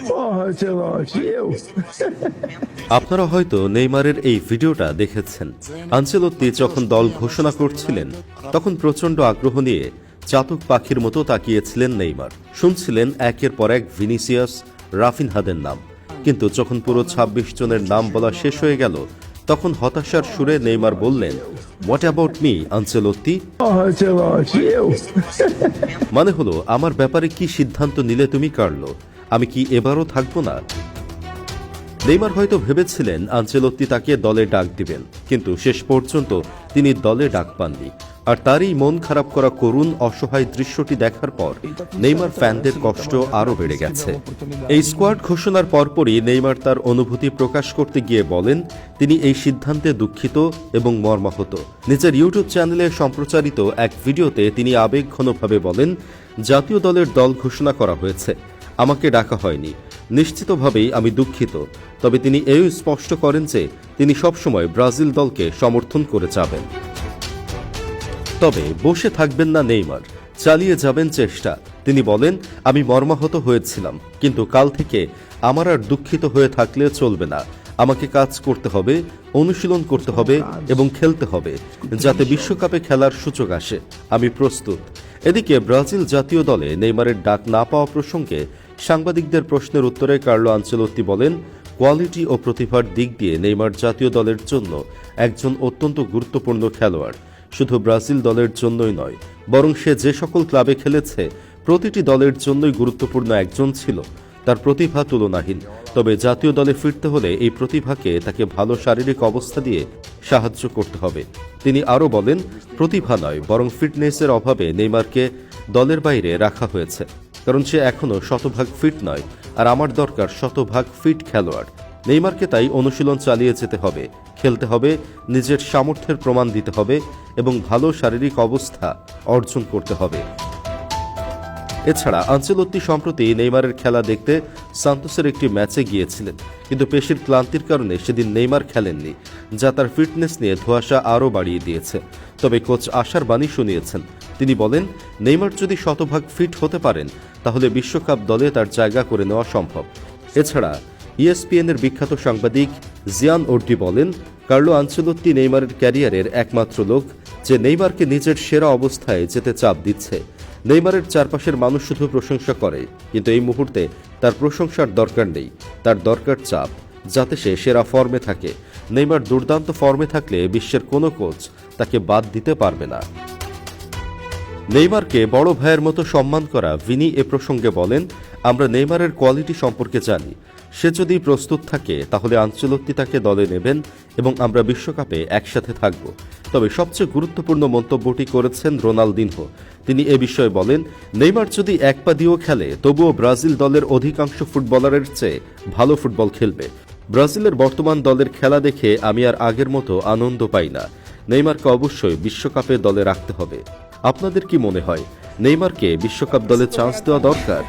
Porra, Ancelotti, eu? আপনারা হয়তো নেইমারের এই ভিডিওটা দেখেছেন। আনচেলত্তি যখন দল ঘোষণা করছিলেন তখন প্রচণ্ড আগ্রহ নিয়ে চাতক পাখির মতো তাকিয়েছিলেন নেইমার। শুনছিলেন একের পর এক ভিনিসিয়াস, রাফিনহাদের নাম। কিন্তু যখন পুরো ২৬ জনের নাম বলা শেষ হয়ে গেল তখন হতাশার সুরে নেইমার বললেন, what about me Ancelotti? Porra, Ancelotti, eu? মানে হলো, আমার ব্যাপারে কি সিদ্ধান্ত নিলে তুমি, কার্লো? আমি কি এবারও থাকবো না? নেইমার হয়তো ভেবেছিলেন আনচেলত্তি তাকে দলে ডাক দিবেন, কিন্তু শেষ পর্যন্ত তিনি দলে ডাক পাননি। আর তারই মন খারাপ করা করুণ অসহায় দৃশ্যটি দেখার পর নেইমার ফ্যানদের কষ্ট আরও বেড়ে গেছে। এই স্কোয়াড ঘোষণার পরপরই নেইমার তার অনুভূতি প্রকাশ করতে গিয়ে বলেন তিনি এই সিদ্ধান্তে দুঃখিত এবং মর্মাহত। নিজের ইউটিউব চ্যানেলে সম্প্রচারিত এক ভিডিওতে তিনি আবেগঘনভাবে বলেন, জাতীয় দলের দল ঘোষণা করা হয়েছে, আমাকে ডাকা হয়নি। নিশ্চিতভাবেই আমি দুঃখিত। তবে তিনি এও স্পষ্ট করেন যে তিনি সবসময় ব্রাজিল দলকে সমর্থন করে যাবেন। তবে বসে থাকবেন না নেইমার, চালিয়ে যাবেন চেষ্টা। তিনি বলেন, আমি মর্মাহত হয়েছিলাম, কিন্তু কাল থেকে আমার আর দুঃখিত হয়ে থাকলে চলবে না। আমাকে কাজ করতে হবে, অনুশীলন করতে হবে এবং খেলতে হবে, যাতে বিশ্বকাপে খেলার সুযোগ আসে। আমি প্রস্তুত। এদিকে ব্রাজিল জাতীয় দলে নেইমারের ডাক না পাওয়া প্রসঙ্গে সাংবাদিকদের প্রশ্নের উত্তরে কার্লো আনচেলত্তি বলেন, কোয়ালিটি ও প্রতিভার দিক দিয়ে নেইমার জাতীয় দলের জন্য একজন অত্যন্ত গুরুত্বপূর্ণ খেলোয়াড়। শুধু ব্রাজিল দলের জন্যই নয়, বরং সে যে সকল ক্লাবে খেলেছে প্রতিটি দলের জন্যই গুরুত্বপূর্ণ একজন ছিল। তার প্রতিভা তুলনাহীন। তবে জাতীয় দলে ফিরতে হলে এই প্রতিভাকে তাকে ভালো শারীরিক অবস্থা দিয়ে সাহায্য করতে হবে। তিনি আরও বলেন, প্রতিভা নয় বরং ফিটনেসের অভাবে নেইমারকে দলের বাইরে রাখা হয়েছে, কারণ সে এখনও শতভাগ ফিট নয়, আর আমার দরকার শতভাগ ফিট খেলোয়াড়। নেইমারকে তাই অনুশীলন চালিয়ে যেতে হবে, খেলতে হবে, নিজের সামর্থ্যের প্রমাণ দিতে হবে এবং ভালো শারীরিক অবস্থা অর্জন করতে হবে। এছাড়া আনচেলত্তি সম্প্রতি নেইমারের খেলা দেখতে সান্তোসের একটি ম্যাচে গিয়েছিলেন, কিন্তু পেশির ক্লান্তির কারণে সেদিন নেইমার খেলেননি, যা তার ফিটনেস নিয়ে ধোঁয়াশা আরও বাড়িয়ে দিয়েছে। তবে কোচ আশার বাণী শুনিয়েছেন। তিনি বলেন, নেইমার যদি শতভাগ ফিট হতে পারেন তাহলে বিশ্বকাপ দলে তার জায়গা করে নেওয়া সম্ভব। এছাড়া ইএসপিএনের বিখ্যাত সাংবাদিক জিয়ান ওর্ডি বলেন, কার্লো আনচেলত্তি নেইমারের ক্যারিয়ারের একমাত্র লোক যে নেইমারকে নিজের সেরা অবস্থায় যেতে চাপ দিচ্ছে। নেইমারের চারপাশের মানুষ শুধু প্রশংসা করে, কিন্তু এই মুহূর্তে তার প্রশংসার দরকার নেই, তার দরকার চাপ, যাতে সে সেরা ফর্মে থাকে। নেইমার দুর্দান্ত ফর্মে থাকলে বিশ্বের কোনো কোচ তাকে বাদ দিতে পারবে না। নেইমারকে বড় ভাইয়ের মতো সম্মান করা ভিনি এ প্রসঙ্গে বলেন, আমরা নেইমারের কোয়ালিটি সম্পর্কে জানি। সে যদি প্রস্তুত থাকে তাহলে আনচেলত্তি তাকে দলে নেবেন এবং আমরা বিশ্বকাপে একসাথে থাকব। তবে সবচেয়ে গুরুত্বপূর্ণ মন্তব্যটি করেছেন রোনালদিনহো। তিনি এ বিষয়ে বলেন, নেইমার যদি এক পা দিয়েও খেলে তবুও ব্রাজিল দলের অধিকাংশ ফুটবলারের চেয়ে ভালো ফুটবল খেলবে। ব্রাজিলের বর্তমান দলের খেলা দেখে আমি আর আগের মতো আনন্দ পাই না। নেইমারকে অবশ্যই বিশ্বকাপে দলে রাখতে হবে। আপনাদের কি মনে হয়, নেইমারকে বিশ্বকাপ দলে চান্স দেওয়া দরকার?